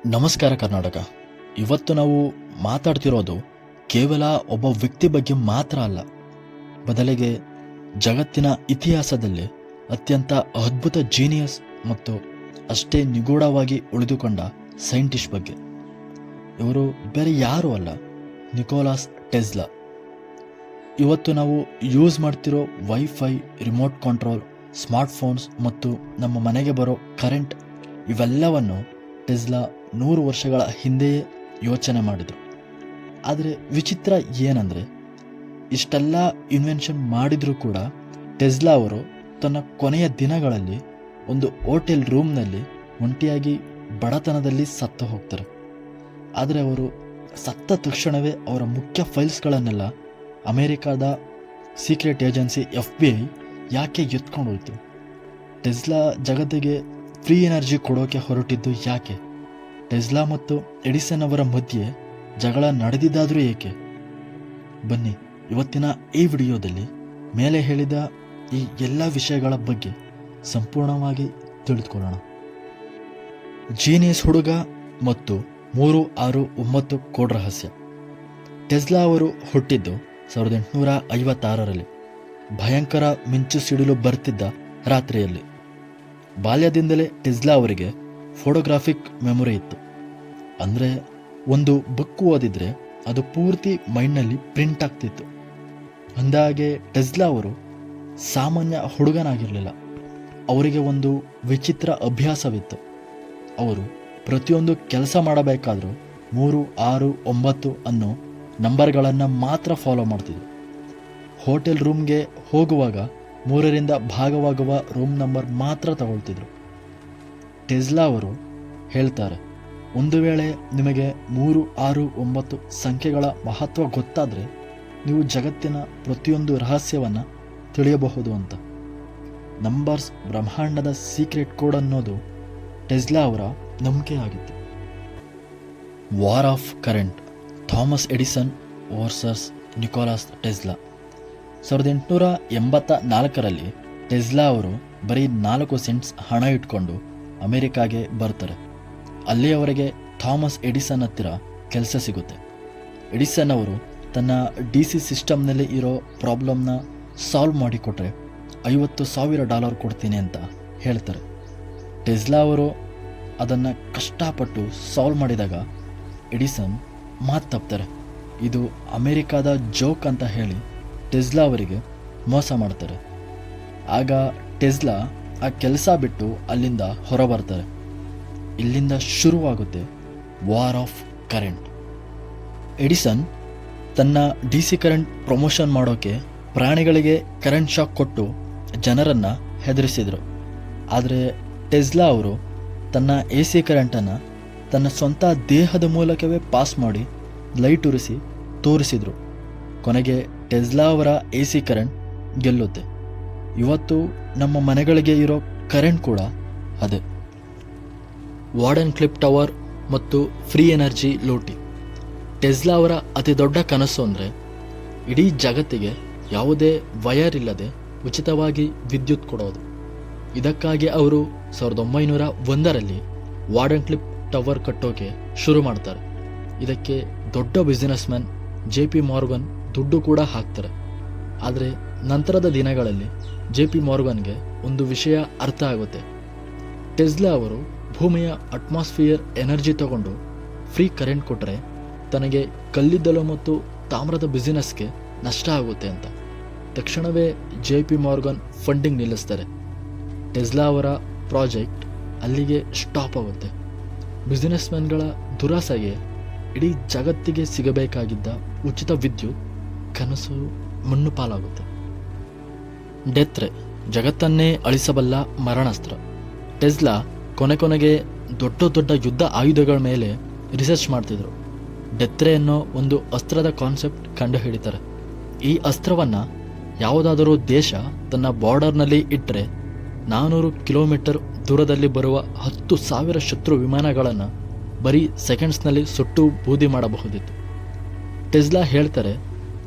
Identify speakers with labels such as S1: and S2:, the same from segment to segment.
S1: ನಮಸ್ಕಾರ ಕರ್ನಾಟಕ. ಇವತ್ತು ನಾವು ಮಾತಾಡ್ತಿರೋದು ಕೇವಲ ಒಬ್ಬ ವ್ಯಕ್ತಿ ಬಗ್ಗೆ ಮಾತ್ರ ಅಲ್ಲ, ಬದಲಿಗೆ ಜಗತ್ತಿನ ಇತಿಹಾಸದಲ್ಲಿ ಅತ್ಯಂತ ಅದ್ಭುತ ಜೀನಿಯಸ್ ಮತ್ತು ಅಷ್ಟೇ ನಿಗೂಢವಾಗಿ ಉಳಿದುಕೊಂಡ ಸೈಂಟಿಸ್ಟ್ ಬಗ್ಗೆ. ಇವರು ಬೇರೆ ಯಾರೂ ಅಲ್ಲ, ನಿಕೋಲಾಸ್ ಟೆಸ್ಲಾ. ಇವತ್ತು ನಾವು ಯೂಸ್ ಮಾಡ್ತಿರೋ ವೈಫೈ, ರಿಮೋಟ್ ಕಂಟ್ರೋಲ್, ಸ್ಮಾರ್ಟ್ಫೋನ್ಸ್ ಮತ್ತು ನಮ್ಮ ಮನೆಗೆ ಬರೋ ಕರೆಂಟ್ ಇವೆಲ್ಲವನ್ನು ಟೆಸ್ಲಾ 100 ವರ್ಷಗಳ ಹಿಂದೆಯೇ ಯೋಚನೆ ಮಾಡಿದರು. ಆದರೆ ವಿಚಿತ್ರ ಏನಂದರೆ, ಇಷ್ಟೆಲ್ಲ ಇನ್ವೆನ್ಷನ್ ಮಾಡಿದರೂ ಕೂಡ ಟೆಸ್ಲಾ ಅವರು ತನ್ನ ಕೊನೆಯ ದಿನಗಳಲ್ಲಿ ಒಂದು ಹೋಟೆಲ್ ರೂಮ್ನಲ್ಲಿ ಒಂಟಿಯಾಗಿ ಬಡತನದಲ್ಲಿ ಸತ್ತು ಹೋಗ್ತಾರೆ. ಆದರೆ ಅವರು ಸತ್ತ ತಕ್ಷಣವೇ ಅವರ ಮುಖ್ಯ ಫೈಲ್ಸ್ಗಳನ್ನೆಲ್ಲ ಅಮೇರಿಕಾದ ಸೀಕ್ರೆಟ್ ಏಜೆನ್ಸಿ FBI ಯಾಕೆ ಎತ್ಕೊಂಡು ಹೋಯಿತು? ಟೆಸ್ಲಾ ಜಗತ್ತಿಗೆ ಫ್ರೀ ಎನರ್ಜಿ ಕೊಡೋಕೆ ಹೊರಟಿದ್ದು ಯಾಕೆ? ಟೆಸ್ಲಾ ಮತ್ತು ಎಡಿಸನ್ ಅವರ ಮಧ್ಯೆ ಜಗಳ ನಡೆದಿದ್ದಾದರೂ ಏಕೆ? ಬನ್ನಿ, ಇವತ್ತಿನ ಈ ವಿಡಿಯೋದಲ್ಲಿ ಮೇಲೆ ಹೇಳಿದ ಈ ಎಲ್ಲ ವಿಷಯಗಳ ಬಗ್ಗೆ ಸಂಪೂರ್ಣವಾಗಿ ತಿಳಿದುಕೊಳ್ಳೋಣ. ಜೀನಿಯಸ್ ಹುಡುಗ ಮತ್ತು 369 ಕೋಡ್ ರಹಸ್ಯ. ಟೆಸ್ಲಾ ಅವರು ಹುಟ್ಟಿದ್ದು 1856ರಲ್ಲಿ, ಭಯಂಕರ ಮಿಂಚು ಸಿಡಿಲು ಬರ್ತಿದ್ದ ರಾತ್ರಿಯಲ್ಲಿ. ಬಾಲ್ಯದಿಂದಲೇ ಟೆಸ್ಲಾ ಅವರಿಗೆ ಫೋಟೋಗ್ರಾಫಿಕ್ ಮೆಮೊರಿ ಇತ್ತು. ಅಂದರೆ ಒಂದು ಬುಕ್ ಓದಿದ್ರೆ ಅದು ಪೂರ್ತಿ ಮೈಂಡ್ನಲ್ಲಿ ಪ್ರಿಂಟ್ ಆಗ್ತಿತ್ತು. ಅಂದಾಗೆ ಟೆಸ್ಲಾ ಅವರು ಸಾಮಾನ್ಯ ಹುಡುಗನಾಗಿರಲಿಲ್ಲ. ಅವರಿಗೆ ಒಂದು ವಿಚಿತ್ರ ಅಭ್ಯಾಸವಿತ್ತು. ಅವರು ಪ್ರತಿಯೊಂದು ಕೆಲಸ ಮಾಡಬೇಕಾದ್ರೂ 3, 6, 9 ಅನ್ನೋ ನಂಬರ್ಗಳನ್ನು ಮಾತ್ರ ಫಾಲೋ ಮಾಡ್ತಿದ್ರು. ಹೋಟೆಲ್ ರೂಮ್ಗೆ ಹೋಗುವಾಗ 3ರಿಂದ ಭಾಗವಾಗುವ ರೂಮ್ ನಂಬರ್ ಮಾತ್ರ ತಗೊಳ್ತಿದ್ರು. ಟೆಸ್ಲಾ ಅವರು ಹೇಳ್ತಾರೆ, ಒಂದು ವೇಳೆ ನಿಮಗೆ 3, 6, 9 ಸಂಖ್ಯೆಗಳ ಮಹತ್ವ ಗೊತ್ತಾದರೆ ನೀವು ಜಗತ್ತಿನ ಪ್ರತಿಯೊಂದು ರಹಸ್ಯವನ್ನು ತಿಳಿಯಬಹುದು ಅಂತ. ನಂಬರ್ಸ್ ಬ್ರಹ್ಮಾಂಡದ ಸೀಕ್ರೆಟ್ ಕೋಡ್ ಅನ್ನೋದು ಟೆಸ್ಲಾ ಅವರ ನಂಬಿಕೆಯಾಗಿತ್ತು. War of current, Thomas Edison versus Nikola Tesla. 1884ರಲ್ಲಿ ಟೆಸ್ಲಾ ಅವರು ಬರೀ 4 ಸೆಂಟ್ಸ್ ಹಣ ಇಟ್ಕೊಂಡು ಅಮೆರಿಕಾಗೆ ಬರ್ತಾರೆ. ಅಲ್ಲಿ ಅವರಿಗೆ ಥಾಮಸ್ ಎಡಿಸನ್ ಹತ್ತಿರ ಕೆಲಸ ಸಿಗುತ್ತೆ. ಎಡಿಸನ್ ಅವರು ತನ್ನ DC ಸಿಸ್ಟಮ್ನಲ್ಲಿ ಇರೋ ಪ್ರಾಬ್ಲಮ್ನ ಸಾಲ್ವ್ ಮಾಡಿಕೊಟ್ರೆ $50,000 ಕೊಡ್ತೀನಿ ಅಂತ ಹೇಳ್ತಾರೆ. ಟೆಸ್ಲಾ ಅವರು ಅದನ್ನು ಕಷ್ಟಪಟ್ಟು ಸಾಲ್ವ್ ಮಾಡಿದಾಗ ಎಡಿಸನ್ ಮಾತು ತಪ್ತಾರೆ. ಇದು ಅಮೆರಿಕಾದ ಜೋಕ್ ಅಂತ ಹೇಳಿ ಟೆಸ್ಲಾ ಅವರಿಗೆ ಮೋಸ ಮಾಡ್ತಾರೆ. ಆಗ ಟೆಸ್ಲಾ ಆ ಕೆಲಸ ಬಿಟ್ಟು ಅಲ್ಲಿಂದ ಹೊರಬರ್ತಾರೆ. ಇಲ್ಲಿಂದ ಶುರುವಾಗುತ್ತೆ ವಾರ್ ಆಫ್ ಕರೆಂಟ್. ಎಡಿಸನ್ ತನ್ನ DC ಕರೆಂಟ್ ಪ್ರಮೋಷನ್ ಮಾಡೋಕ್ಕೆ ಪ್ರಾಣಿಗಳಿಗೆ ಕರೆಂಟ್ ಶಾಕ್ ಕೊಟ್ಟು ಜನರನ್ನು ಹೆದರಿಸಿದರು. ಆದರೆ ಟೆಸ್ಲಾ ಅವರು ತನ್ನ AC ಕರೆಂಟನ್ನು ತನ್ನ ಸ್ವಂತ ದೇಹದ ಮೂಲಕವೇ ಪಾಸ್ ಮಾಡಿ ಲೈಟ್ ಉರಿಸಿ ತೋರಿಸಿದರು. ಕೊನೆಗೆ ಟೆಸ್ಲಾ ಅವರ AC ಕರೆಂಟ್ ಗೆಲ್ಲುತ್ತೆ. ಇವತ್ತು ನಮ್ಮ ಮನೆಗಳಿಗೆ ಇರೋ ಕರೆಂಟ್ ಕೂಡ ಅದೇ. ವಾರ್ಡನ್ ಕ್ಲಿಫ್ ಟವರ್ ಮತ್ತು ಫ್ರೀ ಎನರ್ಜಿ ಲೂಟಿ. ಟೆಸ್ಲಾ ಅವರ ಅತಿ ದೊಡ್ಡ ಕನಸು ಅಂದರೆ ಇಡೀ ಜಗತ್ತಿಗೆ ಯಾವುದೇ ವಯರ್ ಇಲ್ಲದೆ ಉಚಿತವಾಗಿ ವಿದ್ಯುತ್ ಕೊಡೋದು. ಇದಕ್ಕಾಗಿ ಅವರು 1901ರಲ್ಲಿ ವಾರ್ಡನ್ ಕ್ಲಿಫ್ ಟವರ್ ಕಟ್ಟೋಕೆ ಶುರು ಮಾಡ್ತಾರೆ. ಇದಕ್ಕೆ ದೊಡ್ಡ ಬಿಸಿನೆಸ್ ಮ್ಯಾನ್ JP ಮಾರ್ಗನ್ ದುಡ್ಡು ಕೂಡ ಹಾಕ್ತಾರೆ. ಆದರೆ ನಂತರದ ದಿನಗಳಲ್ಲಿ JP ಮಾರ್ಗನ್ಗೆ ಒಂದು ವಿಷಯ ಅರ್ಥ ಆಗುತ್ತೆ. ಟೆಸ್ಲಾ ಅವರು ಭೂಮಿಯ ಅಟ್ಮಾಸ್ಫಿಯರ್ ಎನರ್ಜಿ ತಗೊಂಡು ಫ್ರೀ ಕರೆಂಟ್ ಕೊಟ್ಟರೆ ತನಗೆ ಕಲ್ಲಿದ್ದಲು ಮತ್ತು ತಾಮ್ರದ ಬಿಸಿನೆಸ್ಗೆ ನಷ್ಟ ಆಗುತ್ತೆ ಅಂತ. ತಕ್ಷಣವೇ JP ಮಾರ್ಗನ್ ಫಂಡಿಂಗ್ ನಿಲ್ಲಿಸ್ತಾರೆ. ಟೆಸ್ಲಾ ಅವರ ಪ್ರಾಜೆಕ್ಟ್ ಅಲ್ಲಿಗೆ ಸ್ಟಾಪ್ ಆಗುತ್ತೆ. ಬಿಸಿನೆಸ್ ಮ್ಯಾನ್ಗಳ ದುರಾಸೆಗೆ ಇಡೀ ಜಗತ್ತಿಗೆ ಸಿಗಬೇಕಾಗಿದ್ದ ಉಚಿತ ವಿದ್ಯುತ್ ಕನಸು ಮಣ್ಣು ಪಾಲಾಗುತ್ತೆ. ಡೆತ್ ರೇ, ಜಗತ್ತನ್ನೇ ಅಳಿಸಬಲ್ಲ ಮರಣಾಸ್ತ್ರ. ಟೆಸ್ಲಾ ಕೊನೆಗೆ ದೊಡ್ಡ ಯುದ್ಧ ಆಯುಧಗಳ ಮೇಲೆ ರಿಸರ್ಚ್ ಮಾಡ್ತಿದ್ರು. ಡೆತ್ ರೇ ಅನ್ನೋ ಒಂದು ಅಸ್ತ್ರದ ಕಾನ್ಸೆಪ್ಟ್ ಕಂಡುಹಿಡಿತಾರೆ. ಈ ಅಸ್ತ್ರವನ್ನು ಯಾವುದಾದರೂ ದೇಶ ತನ್ನ ಬಾರ್ಡರ್ನಲ್ಲಿ ಇಟ್ಟರೆ 400 ಕಿಲೋಮೀಟರ್ ದೂರದಲ್ಲಿ ಬರುವ 10,000 ಶತ್ರು ವಿಮಾನಗಳನ್ನು ಬರೀ ಸೆಕೆಂಡ್ಸ್ನಲ್ಲಿ ಸುಟ್ಟು ಬೂದಿ ಮಾಡಬಹುದಿತ್ತು. ಟೆಸ್ಲಾ ಹೇಳ್ತಾರೆ,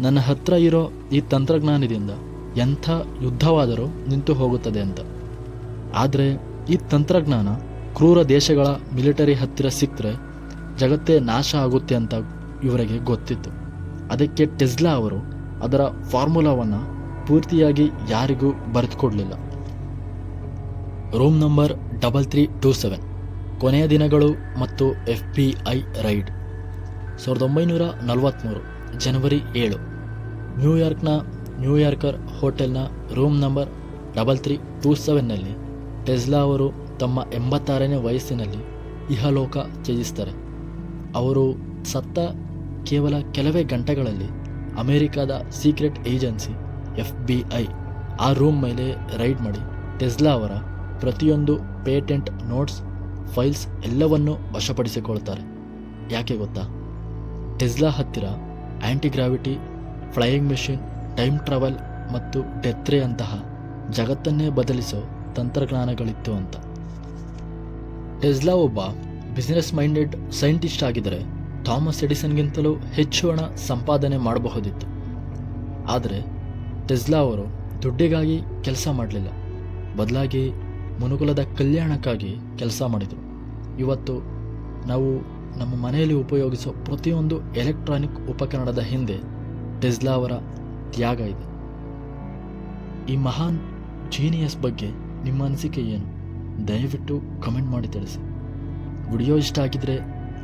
S1: ನನ್ನ ಹತ್ರ ಇರೋ ಈ ತಂತ್ರಜ್ಞಾನದಿಂದ ಎಂಥ ಯುದ್ಧವಾದರೂ ನಿಂತು ಹೋಗುತ್ತದೆ ಅಂತ. ಆದರೆ ಈ ತಂತ್ರಜ್ಞಾನ ಕ್ರೂರ ದೇಶಗಳ ಮಿಲಿಟರಿ ಹತ್ತಿರ ಸಿಕ್ಕರೆ ಜಗತ್ತೇ ನಾಶ ಆಗುತ್ತೆ ಅಂತ ಇವರಿಗೆ ಗೊತ್ತಿತ್ತು. ಅದಕ್ಕೆ ಟೆಸ್ಲಾ ಅವರು ಅದರ ಫಾರ್ಮುಲಾವನ್ನು ಪೂರ್ತಿಯಾಗಿ ಯಾರಿಗೂ ಬರೆದುಕೊಡಲಿಲ್ಲ. ರೂಮ್ ನಂಬರ್ 3327 ಕೊನೆಯ ದಿನಗಳು ಮತ್ತು FBI ರೈಡ್. 1943 ಜನವರಿ 7 ನ್ಯೂಯಾರ್ಕ್ನ ನ್ಯೂಯಾರ್ಕರ್ ಹೋಟೆಲ್ನ ರೂಮ್ ನಂಬರ್ 3327ನಲ್ಲಿ ಟೆಸ್ಲಾ ಅವರು ತಮ್ಮ 86ನೇ ವಯಸ್ಸಿನಲ್ಲಿ ಇಹಲೋಕ ತ್ಯಜಿಸ್ತಾರೆ. ಅವರು ಸತ್ತ ಕೇವಲ ಕೆಲವೇ ಗಂಟೆಗಳಲ್ಲಿ ಅಮೆರಿಕದ ಸೀಕ್ರೆಟ್ ಏಜೆನ್ಸಿ FBI ಆ ರೂಮ್ ಮೇಲೆ ರೈಡ್ ಮಾಡಿ ಟೆಸ್ಲಾ ಅವರ ಪ್ರತಿಯೊಂದು ಪೇಟೆಂಟ್, ನೋಟ್ಸ್, ಫೈಲ್ಸ್ ಎಲ್ಲವನ್ನೂ ವಶಪಡಿಸಿಕೊಳ್ತಾರೆ. ಯಾಕೆ ಗೊತ್ತಾ? ಟೆಸ್ಲಾ ಹತ್ತಿರ ಆ್ಯಂಟಿಗ್ರಾವಿಟಿ, ಫ್ಲೈಯಿಂಗ್ ಮೆಷಿನ್, ಟೈಮ್ ಟ್ರಾವೆಲ್ ಮತ್ತು ಡೆತ್ ರೇ ಅಂತಹ ಜಗತ್ತನ್ನೇ ಬದಲಿಸೋ ತಂತ್ರಜ್ಞಾನಗಳಿತ್ತು ಅಂತ. ಟೆಸ್ಲಾ ಒಬ್ಬ ಬಿಸಿನೆಸ್ ಮೈಂಡೆಡ್ ಸೈಂಟಿಸ್ಟ್ ಆಗಿದ್ದರೆ ಥಾಮಸ್ ಎಡಿಸನ್ಗಿಂತಲೂ ಹೆಚ್ಚು ಹಣ ಸಂಪಾದನೆ ಮಾಡಬಹುದಿತ್ತು. ಆದರೆ ಟೆಸ್ಲಾ ಅವರು ದುಡ್ಡಿಗಾಗಿ ಕೆಲಸ ಮಾಡಲಿಲ್ಲ, ಬದಲಾಗಿ ಮನುಕುಲದ ಕಲ್ಯಾಣಕ್ಕಾಗಿ ಕೆಲಸ ಮಾಡಿದರು. ಇವತ್ತು ನಾವು ನಮ್ಮ ಮನೆಯಲ್ಲಿ ಉಪಯೋಗಿಸೋ ಪ್ರತಿಯೊಂದು ಎಲೆಕ್ಟ್ರಾನಿಕ್ ಉಪಕರಣದ ಹಿಂದೆ ಟೆಸ್ಲಾ ಅವರ ತ್ಯಾಗ ಇದೆ. ಈ ಮಹಾನ್ ಜೀನಿಯಸ್ ಬಗ್ಗೆ ನಿಮ್ಮ ಅನಿಸಿಕೆ ಏನು? ದಯವಿಟ್ಟು ಕಮೆಂಟ್ ಮಾಡಿ ತಿಳಿಸಿ. ವಿಡಿಯೋ ಇಷ್ಟ ಆಗಿದ್ದರೆ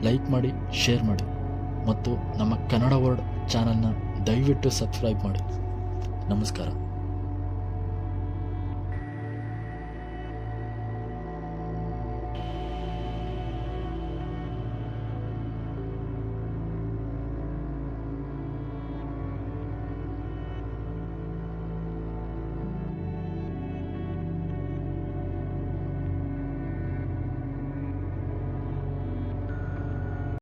S1: ಲೈಕ್ ಮಾಡಿ, ಶೇರ್ ಮಾಡಿ ಮತ್ತು ನಮ್ಮ ಕನ್ನಡ ವರ್ಡ್ ಚಾನಲ್ನ ದಯವಿಟ್ಟು ಸಬ್ಸ್ಕ್ರೈಬ್ ಮಾಡಿ. ನಮಸ್ಕಾರ.